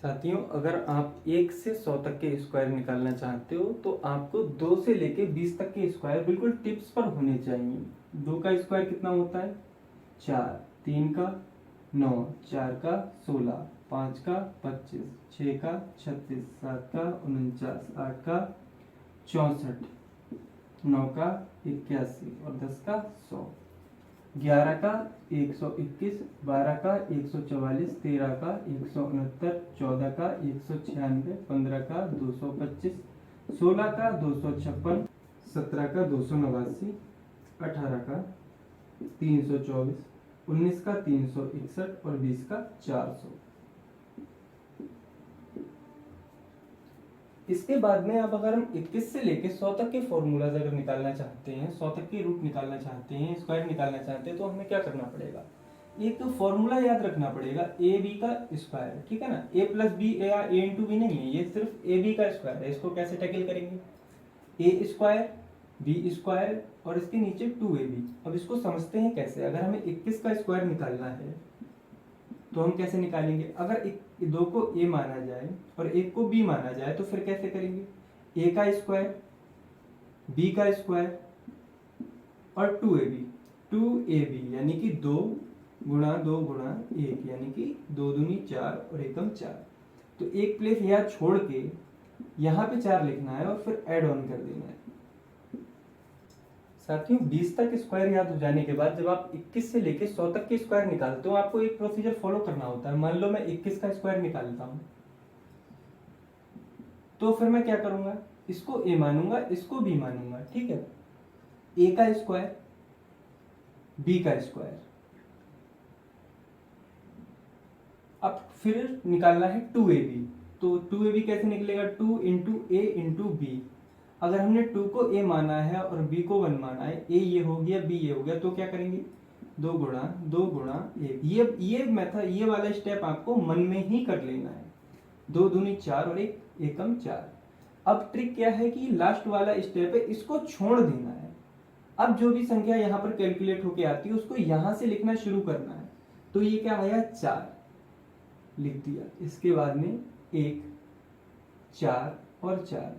साथियों, अगर आप 1 से 100 तक के स्क्वायर निकालना चाहते हो तो आपको 2 से लेके 20 तक के स्क्वायर बिल्कुल टिप्स पर होने चाहिए। 2 का स्क्वायर कितना होता है? 4, 3 का 9, 4 का 16, 5 का 25, 6 का 36, 7 का 49, 8 का 64, 9 का 81 और 10 का 100, 11 का 121, 12 का 144, 13 का 169, 14 का 196, 15 का 225, 16 का 256, 17 का 289, 18 का 324, 19 का 361 और 20 का 400। इसके बाद में अब अगर हम 21 से लेके 100 तक के फॉर्मूलाज अगर निकालना चाहते हैं, 100 तक के रूट निकालना चाहते हैं, स्क्वायर निकालना चाहते हैं, तो हमें क्या करना पड़ेगा? एक फॉर्मूला याद रखना पड़ेगा, ए बी का स्क्वायर, ठीक है ना। ए प्लस बी या ए इंटू बी नहीं है, ये सिर्फ ए बी का स्क्वायर है। इसको कैसे टैकल करेंगे? ए स्क्वायर बी स्क्वायर और इसके नीचे 2ab। अब इसको समझते हैं कैसे। अगर हमें 21 का स्क्वायर निकालना है तो हम कैसे निकालेंगे? अगर दो को a माना जाए और एक को b माना जाए तो फिर कैसे करेंगे? a का स्क्वायर, b का स्क्वायर और 2ab यानी कि 2 गुणा 2 गुणा 1 यानी कि 2 दूनी 4 और एकम 4। तो एक प्लेस यहाँ छोड़ के यहाँ पे 4 लिखना है और फिर ऐड ऑन कर देना है। साथियों, 20 तक स्क्वायर याद हो जाने के बाद जब आप 21 से लेके 100 तक के स्क्वायर निकालते हो आपको एक प्रोसीजर फॉलो करना होता है। मान लो मैं 21 का स्क्वायर निकालता हूं तो फिर मैं क्या करूंगा? इसको a मानूंगा, इसको b मानूंगा, ठीक है। a का स्क्वायर, b का स्क्वायर। अब फिर निकालना है 2ab। तो 2ab कैसे निकलेगा? 2 इंटू ए इंटू बी। अगर हमने 2 को a माना है और b को 1 माना है, a ये हो गया, b ये हो गया, तो क्या करेंगे? 2 गुणा 2 गुणा 1। ये मेथड, ये वाला स्टेप आपको मन में ही कर लेना है। 2 दूनी 4 और एक एकम 4। अब ट्रिक क्या है कि लास्ट वाला स्टेप है, इसको छोड़ देना है। अब जो भी संख्या यहाँ पर कैलकुलेट होके आती है उसको यहाँ से लिखना शुरू करना है। तो ये क्या आया? 4 लिख दिया। इसके बाद में 1, 4 और 4,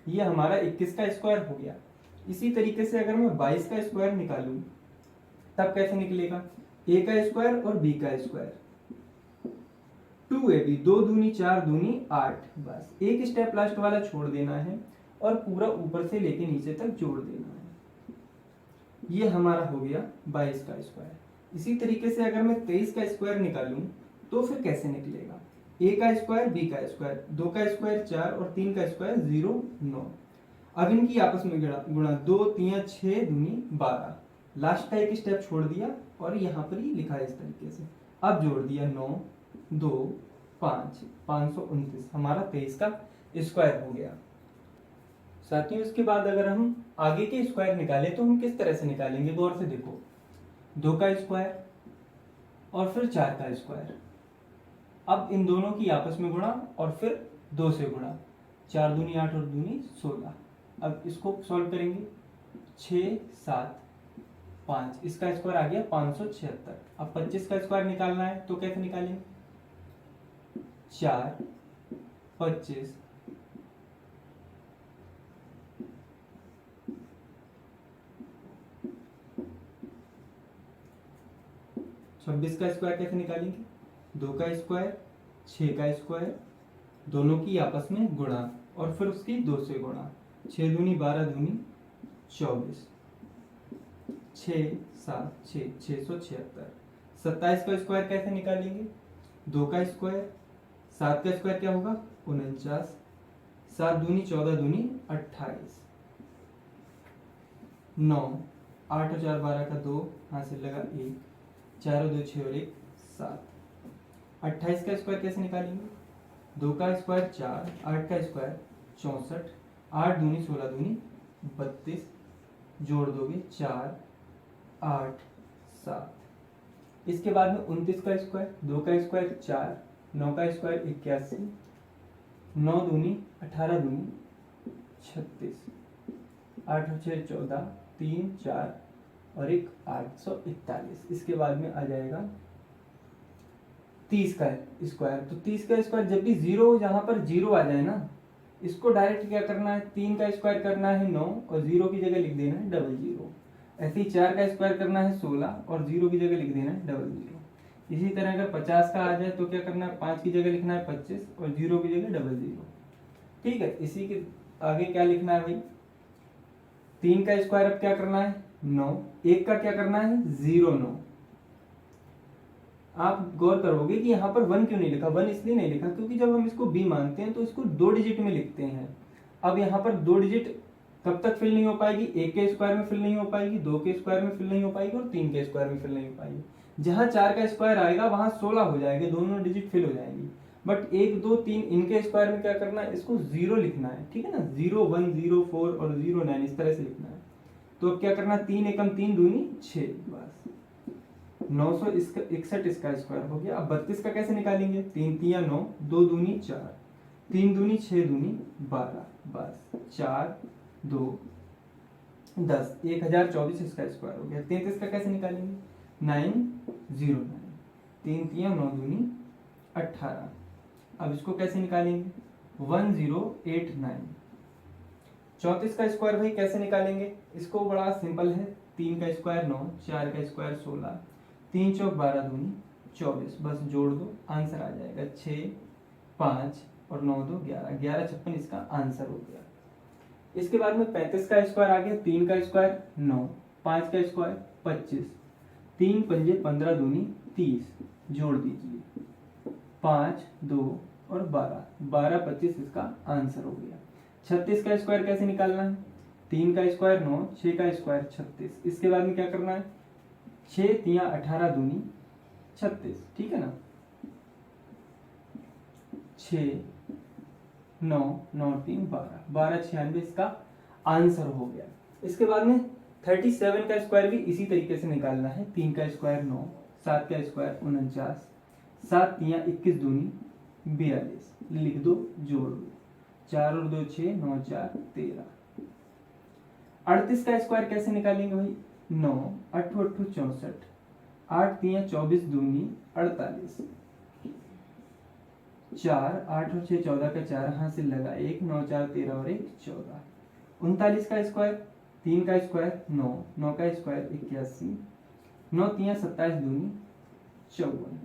ये हमारा 21 का स्क्वायर हो गया। इसी तरीके से अगर मैं 22 का स्क्वायर निकालूं तब कैसे निकलेगा? a का स्क्वायर और b का स्क्वायर। 2ab, 2 दूनी 4 दूनी 8। बस एक स्टेप लास्ट वाला छोड़ देना है और पूरा ऊपर से लेके नीचे तक जोड़ देना है। ये हमारा हो गया 22 का स्क्वायर। इसी तरीके से अगर मैं 23 का स्क्वायर निकालूं तो फिर कैसे निकलेगा? a का स्क्वायर, b का स्क्वायर, 2 का स्क्वायर 4 और 3 का स्क्वायर 0, 9। अब इनकी आपस में गुणा, 2 3 6 दूनी 12। लास्ट का एक स्टेप छोड़ दिया और यहाँ पर ही लिखा है इस तरीके से। अब जोड़ दिया 9, 2, 5, 529। हमारा 23 का स्क्वायर हो गया। साथियों, इसके बाद अगर हम आगे के स्क्वायर निकाले तो हम किस तरह से निकालेंगे? गौर से देखो। 2 का स्क्वायर और फिर 4 का स्क्वायर। अब इन दोनों की आपस में गुणा और फिर 2 से गुणा। 4 दूनी 8 और दूनी 16। अब इसको सॉल्व करेंगे। 6, 7, 5, इसका स्क्वायर आ गया 576। अब 25 का स्क्वायर निकालना है तो कैसे निकालेंगे? 4, 25, 26 का स्क्वायर कैसे निकालेंगे? 2 का स्क्वायर, 6 का स्क्वायर, दोनों की आपस में गुणा और फिर उसकी 2 से गुणा। 6 दूनी 12 दूनी 24, 6, 7, 6, 676। 27 का स्क्वायर कैसे निकालेंगे? 2 का स्क्वायर, 7 का स्क्वायर क्या होगा? 49, 7 दूनी 14 दूनी 28, 9, 8 और 4 12 का 2, हाथ से लगा 1, 4 और 2 6 और 1 7। 28 का स्क्वायर कैसे निकालेंगे? 2 का स्क्वायर 4, 8 का स्क्वायर 64, 8 दूनी 16 दूनी 32, जोड़ दोगे 4, 8, 7। इसके बाद में 29 का स्क्वायर, 2 का स्क्वायर 4, 9 का स्क्वायर 81, 9 दूनी 18 दूनी 36, 8 और 6 14, 3 4 और 1 841। इसके बाद में आ जाएगा 30 का स्क्वायर। तो 30 का स्क्वायर जब भी जीरो, जहां पर जीरो आ जाए ना, इसको डायरेक्ट क्या करना है, 3 का स्क्वायर करना है 9 और जीरो की जगह लिख देना है डबल जीरो। ऐसे ही 4 का स्क्वायर करना है 16 और जीरो की जगह लिख देना है डबल जीरो। इसी तरह अगर 50 का आ जाए तो क्या करना है, 5 की जगह लिखना है 25 और जीरो की जगह डबल जीरो। ठीक है, इसी के आगे क्या लिखना है भाई, 3 का स्क्वायर अब क्या करना है 9, 1 का क्या करना है 09। आप गौर करोगे कि यहाँ पर 1 क्यों नहीं लिखा, 1 इसलिए नहीं लिखा क्योंकि जब हम इसको b मानते हैं तो इसको 2 डिजिट में लिखते हैं। अब यहाँ पर 2 डिजिट कब तक फिल नहीं हो पाएगी, 1 के स्क्वायर में फिल नहीं हो पाएगी, 2 के स्क्वायर में फिल नहीं हो पाएगी और 3 के स्क्वायर में फिल नहीं हो पाएगी। जहां 4 का स्क्वायर आएगा वहां 16 हो जाएंगे, दोनों डिजिट फिल हो जाएंगी। बट 1 2 3 इनके स्क्वायर में क्या करना है, इसको 0 लिखना है। ठीक है ना, 0 1 0 4 और 0 9 इस तरह से लिखना है। तो अब क्या करना, 3 एकम 3 दूनी 6, बस 961 इसका स्क्वायर हो गया। अब 32 का कैसे निकालेंगे, 3 तिया 9, 2 दूनी 4, 3 दूनी 6 दूनी 12, बस 4 2 10, 1024 इसका स्क्वायर हो गया। 33 का कैसे निकालेंगे, 909, 3 तिया 9 दूनी 18। अब इसको कैसे निकालेंगे, 1089। 34 का स्क्वायर भाई कैसे निकालेंगे, इसको बड़ा सिंपल है, 3 का स्क्वायर 9, 4 का स्क्वायर 16, 3 चौक 12 दूनी 24, बस जोड़ दो आंसर आ जाएगा 6 5 और 9 2 11, 1156 इसका आंसर हो गया। इसके बाद में 35 का स्क्वायर आ गया, 3 का स्क्वायर 9, 5 का स्क्वायर 25, 3 पंजे 15 दूनी 30, जोड़ दीजिए 5 2 और 12, 12 25 इसका आंसर हो गया। 36 का स्क्वायर कैसे निकालना है, 3 का स्क्वायर 9, 6 का स्क्वायर 36। इसके बाद में क्या करना है, 6 तिया 18 दूनी 36। ठीक है ना, 6 9 9 3 12, 12 96 इसका आंसर हो गया। इसके बाद में 37 का स्क्वायर भी इसी तरीके से निकालना है, 3 का स्क्वायर 9, 7 का स्क्वायर 49, 7 तिया 21 दूनी 42, लिख दो जोड़ दो, 4 और 2 6, 9 4 13। 38 का स्क्वायर कैसे निकालेंगे भाई, 9 8 8 64, 8 तिया 24 दूनी 48, 4 8 और 6 14 का 4 हाथ से लगा 1, 9 4 13 और 1 14। 39 का स्क्वायर, 3 का स्क्वायर 9, 9 का स्क्वायर 81, 9 तिया 27 दूनी 54,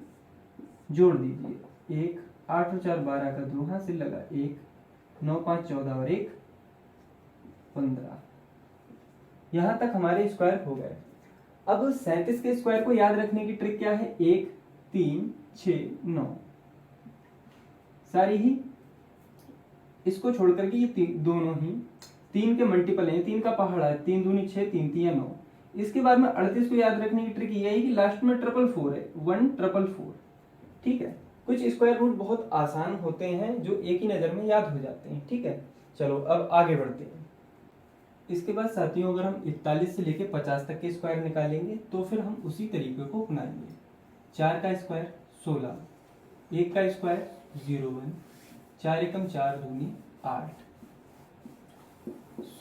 जोड़ दीजिए 1, 8 और 4 12 का 2 हाथ से लगा 1, 9 5 14 और 1 15। यहां तक हमारे स्क्वायर हो गए। अब 37 के स्क्वायर को याद रखने की ट्रिक क्या है, 1 3 6 9, सारी ही इसको छोड़ करके ये दोनों ही 3 के मल्टीपल हैं, 3 का पहाड़ा है, 3 दूनी 6, 3 तिया 9। इसके बाद में 38 को याद रखने की ट्रिक ये है कि लास्ट में 444 है, 1444। ठीक है, कुछ स्क्वायर रूट बहुत आसान होते हैं जो एक ही नजर में याद हो जाते हैं। ठीक है, चलो अब आगे बढ़ते हैं। इसके बाद साथियों अगर हम 41 से लेके 50 तक के स्क्वायर निकालेंगे तो फिर हम उसी तरीके को अपनाएंगे। 4 का स्क्वायर 16, 1 का स्क्वायर 01, 4 एकम 4 दूनी 8,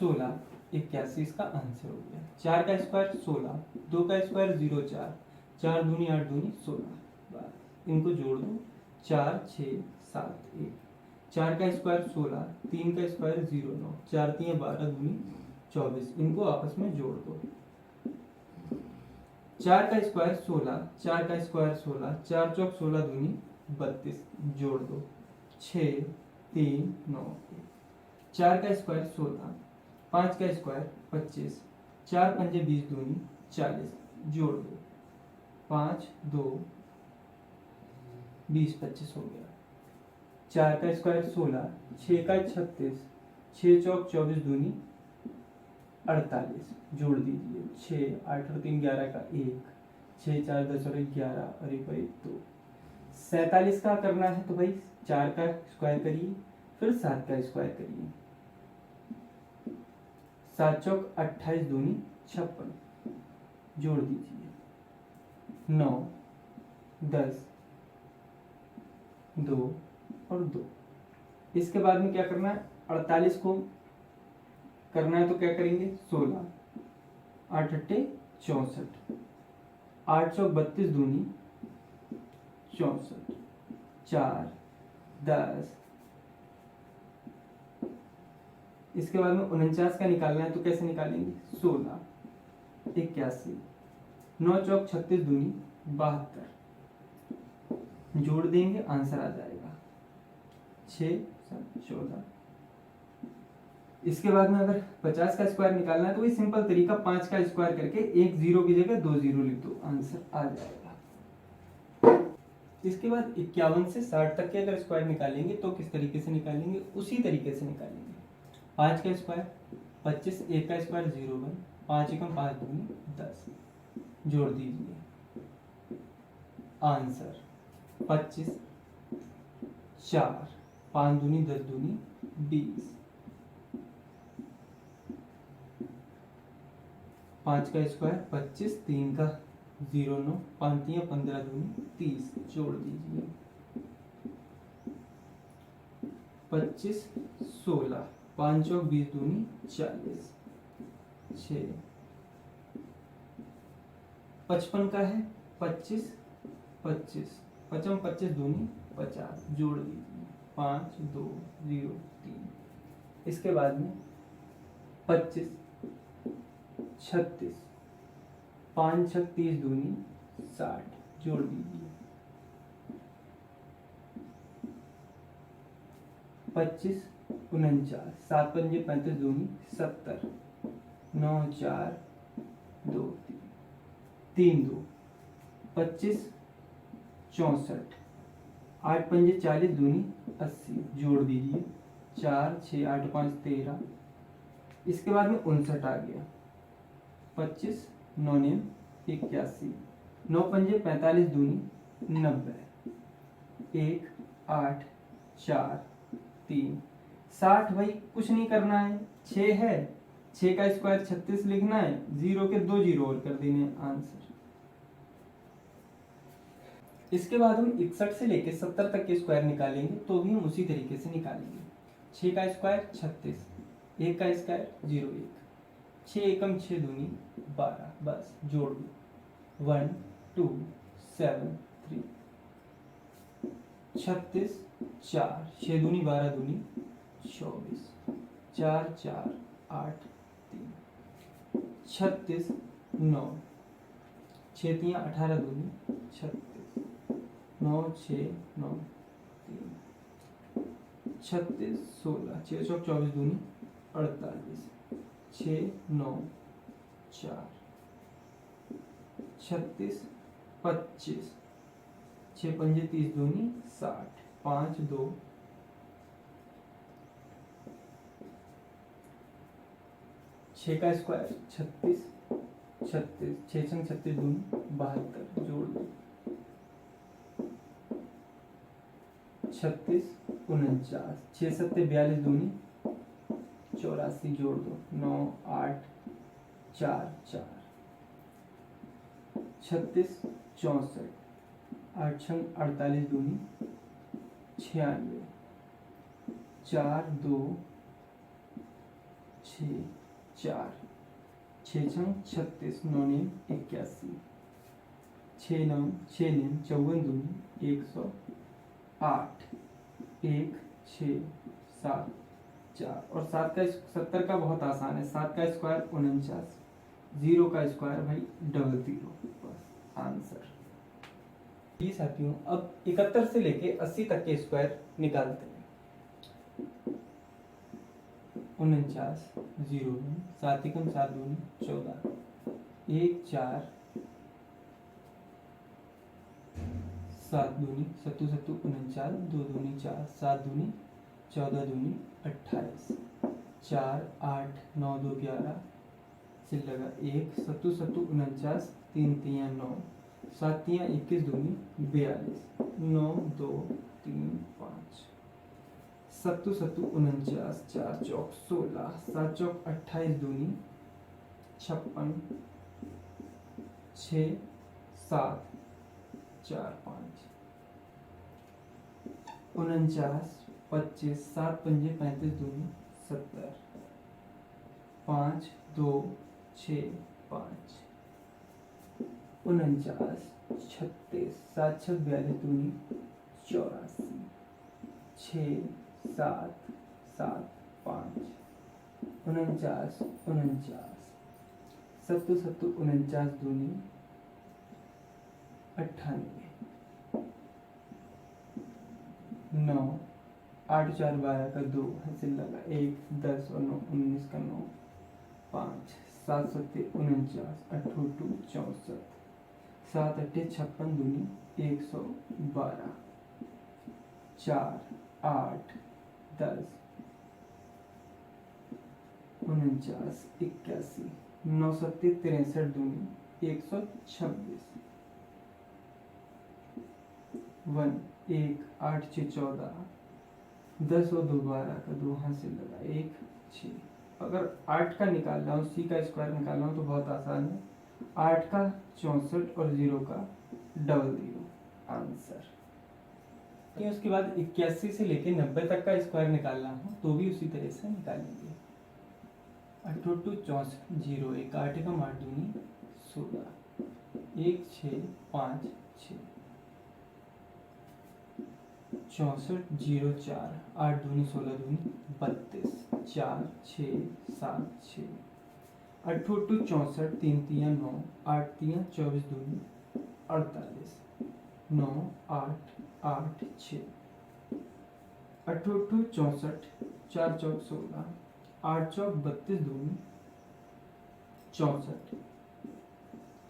16 81 इसका आंसर हो गया। 4 का स्क्वायर 16, 2 का स्क्वायर 04, 4 दूनी 8 दूनी 16, इनको जोड़ दो 4 6 7 1। 4 का स्क्वायर 16, 3 का स्क्वायर 09, 4 3 12 दूनी 24, इनको आपस में जोड़ दो। 4 का स्क्वायर 16, 4 का स्क्वायर 16, 4 चौक 16 दूनी 32, जोड़ दो 6 3 9 1। 4 का स्क्वायर 16, 5 का स्क्वायर 25, 4 पंजे 20 दूनी 40, जोड़ दो 5 2 20 25 हो गया। 4 का स्क्वायर 16, 6 का 36, 6 चौक 24 दूनी 48, जोड़ दीजिए 6 8 और 3 11 का 1, 6 4 10 और 1 11 और 1 2। 47 का करना है तो भाई 4 का स्क्वायर करिए, फिर 7 का स्क्वायर करिए, 7 चौक 28 दूनी 56, जोड़ दीजिए 9 10 2 और 2। इसके बाद में क्या करना है, 48 को करना है तो क्या करेंगे 16, 8 8 64, 8 चौक 32 दूनी 64, 4, 10। इसके बाद में 49 का निकालना है तो कैसे निकालेंगे? 16, 81, 9 चौक 36 दूनी 72, जोड़ देंगे आंसर आ जाएगा 6, 7, 14। इसके बाद में अगर 50 का स्क्वायर निकालना है तो वही सिंपल तरीका 5 का स्क्वायर करके एक जीरो की जगह 2 जीरो लिख दो, आंसर आ जाएगा। इसके बाद 51 से 60 तक के अगर स्क्वायर निकालेंगे तो किस तरीके से निकालेंगे? उसी तरीके से निकालेंगे। 5 का स्क्वायर 25, 1 का स्क्वायर 0 1, 5 एकम 5 दूनी 10, जोड़ दीजिए आंसर 25, 4, 5 दूनी 10 दूनी 20, 5 का स्क्वायर 25, 3 का 0 9, 5 3 15 दूनी 30, जोड़ दीजिए 25, 16, 5 चौक 20 दूनी 40, 6, 55 का है 25, 25, 55 25 दूनी 50, जोड़ दीजिए 5 2 0 3। इसके बाद में 25, 36, 5 6 30 दूनी 60, जोड़ दीजिए 25, 49, 7 पंजे 35 दूनी 70, 9 4 2 3 2, 25, 64, 8 पंजे 40 दूनी 80, जोड़ दीजिए 4 6 8 5 13। इसके बाद में 59 आ गया 25, 9 9 81, 9 पंजे 45 दूनी 90, 1 8 4 3 60। भाई कुछ नहीं करना है, 6 है, 6 का स्क्वायर 36 लिखना है, 0 के 2 जीरो और कर देने आंसर। इसके बाद हम 61 से लेके 70 तक के स्क्वायर निकालेंगे तो भी हम उसी तरीके से निकालेंगे। 6 का स्क्वायर 36, 1 का स्क्वायर 0 1, 6 एकम 6 दूनी 12, बस जोड़ दो 1 2 7 3, 36 4, 6 दूनी 12 दूनी 24, 4 4 8 3, 36 9, 6 3 18 दूनी 36, 9 6 9 3, 36 16, 6 चौक 24 दूनी 48, 6 9 4, 36 25, 6 पंजे 30 दूनी 60, 5 2 6 का स्क्वायर 36 36, 6 छंग 36 दूनी 72, जोड़ दो 36 49, 6 सत्ते 42 दूनी 84, जोड़ दो 9 8 4 4, 36 64, 8 छंग 48 दूनी 96, 4 2 6 4, 6 छंग 36, 9 9 81, 6 9 6 9 54 दूनी 108, 1 6 7 4 और 7 का 70 का बहुत आसान है। 7 का स्क्वायर 49, 0 का स्क्वायर भाई 00, बस आंसर। ये साथियों अब 71 से लेके 80 तक के स्क्वायर निकालते हैं। 49 0 7 एकम 7 दूनी 14, 1 4 7 दूनी 7 7 49, 2 दूनी 4, 7 दूनी 14 दूनी 28, 4 8 9 2 11 से लगा 1, 7 7 49, 3 3 9, 7 3 21 दूनी 42, 9 2 3 5, 7 7 49, 4 चौक 16, 7 चौक 28 दूनी 56, 6 7 4 5, 49 25, 7 पंजे 35 दूनी 70, 5 2 6 5, 49, 36, 7 6 42 दूनी 84, 6 7 7 5 49 49, 7 7 49 दूनी 98, 9 8 4 12 का 2 हासिल लगा 1 10 और 9 19 का 9 5 7 7 49 8 2 64, 7 8 56 दूनी 112, 4 8 10 49 81, 9 7 63 दूनी 126, 1 1 8 6 14, 10 और 2 12 का 2 हासिल लगा 1 6। अगर 8 का निकालना हो, सी का स्क्वायर निकालना हो तो बहुत आसान है। 8 का 64 और 0 का 00 आंसर। उसके बाद 81 से लेके 90 तक का स्क्वायर निकालना हो तो भी उसी तरह से निकालेंगे। 8 2 64 0 1 8 का 8 दूनी 16 1 6 5 6 64 0 4 8 दूनी 16 दूनी 32 4 6 7 6 8 2 64 3 3 9 8 3 24 दूनी 48 9 8 8 6 8 2 64 4 चौक 16 8 चौक 32 दूनी 64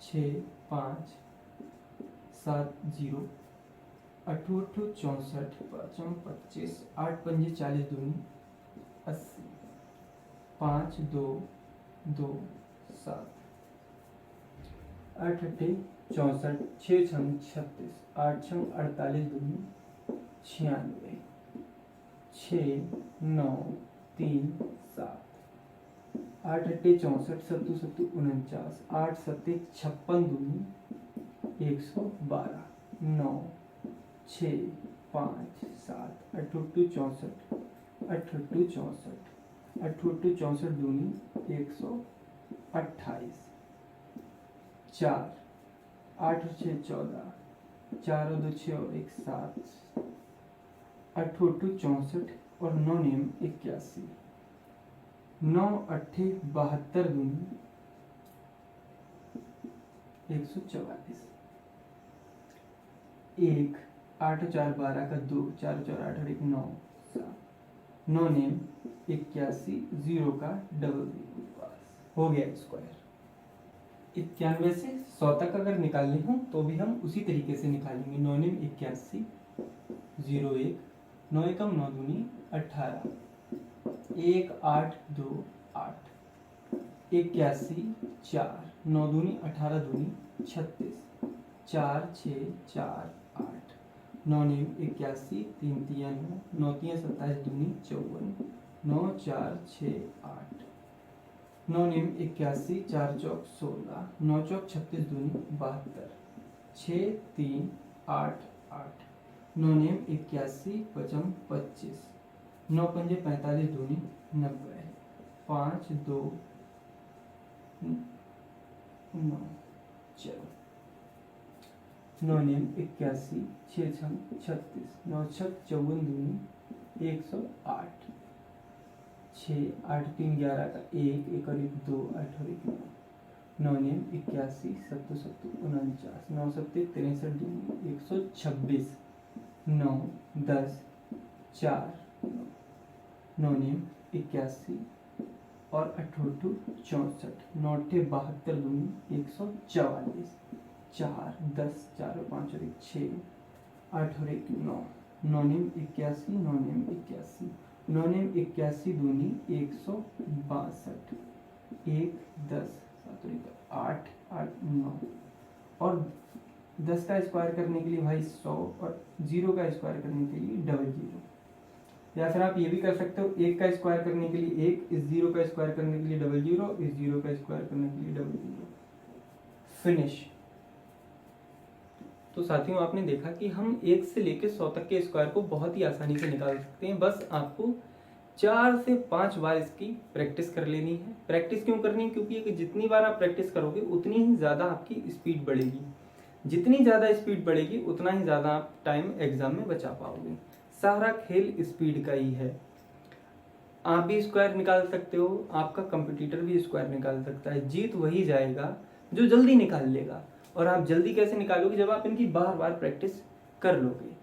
6 5 7 0 8 8 64 5 25 8 5 40 दूनी 80 5 2 2 7 8 8 64 6 6 36 8 6 48 दूनी 96 6 9 3 7 8 8 64 7 7 49 8 7 56 दूनी 112 9 6 5 7 8 8 64 8 8 64 8 8 64 दूनी 128 4 8 6 14 4 2 6 और 1 7 8 8 64 और 9 नेम 81 9 8 72 दूनी 144 1 8 4 12 का 2 4 4 8 और 1 9 7 9 नेम 81 0 का 00 पास हो गया स्क्वायर। 91 से 100 तक अगर निकालनी हो तो भी हम उसी तरीके से निकालेंगे। 9 नेम 81 0 1 9 एकम 9 दूनी 18 1 8 2 8 81 4 9 दूनी 18 दूनी 36 4 6 4 8 9 नेम 81 3 3 9 9 3 27 दूनी 54 9 4 6 8 9 नेम 81 4 चौक 16 9 चौक 36 दूनी 72 6 3 8 8 9 नेम 81 पचम 25 9 पंजे 45 दूनी 90 5 2 9 चलो 9 नेम 81 6 6 36 9 6 54 दूनी 108 6 8 3 11 का 1 1 और 1 2 8 और 1 9 नेम 81 7 7 49 9 7 63 दूनी 126 9 10 4 9 नेम 81 और 8 64 9 72 दूनी 144 4 10 4 और 5 और 1 6 8 और 1 9 9 नेम 81 9 नेम 81 9 नेम 81 दूनी 162 1 10 7 और 1 8 8 9 और 10 का स्क्वायर करने के लिए भाई 100 और 0 का स्क्वायर करने के लिए 00। या फिर आप ये भी कर सकते हो 1 का स्क्वायर करने के लिए 1, इस 0 का स्क्वायर करने के लिए 00, इस 0 का स्क्वायर करने के लिए 00। फिनिश। तो साथियों आपने देखा कि हम 1 से लेकर 100 तक के स्क्वायर को बहुत ही आसानी से निकाल सकते हैं। बस आपको 4 से 5 बार इसकी प्रैक्टिस कर लेनी है। प्रैक्टिस क्यों करनी है? क्योंकि ये जितनी बार आप प्रैक्टिस करोगे उतनी ही ज़्यादा आपकी स्पीड बढ़ेगी। जितनी ज़्यादा स्पीड बढ़ेगी उतना ही ज़्यादा आप टाइम एग्जाम में बचा पाओगे। सारा खेल स्पीड का ही है। आप भी स्क्वायर निकाल सकते हो, आपका कंपटीटर भी स्क्वायर निकाल सकता है। जीत वही जाएगा जो जल्दी निकाल लेगा। और आप जल्दी कैसे निकालोगे? जब आप इनकी बार बार प्रैक्टिस कर लोगे।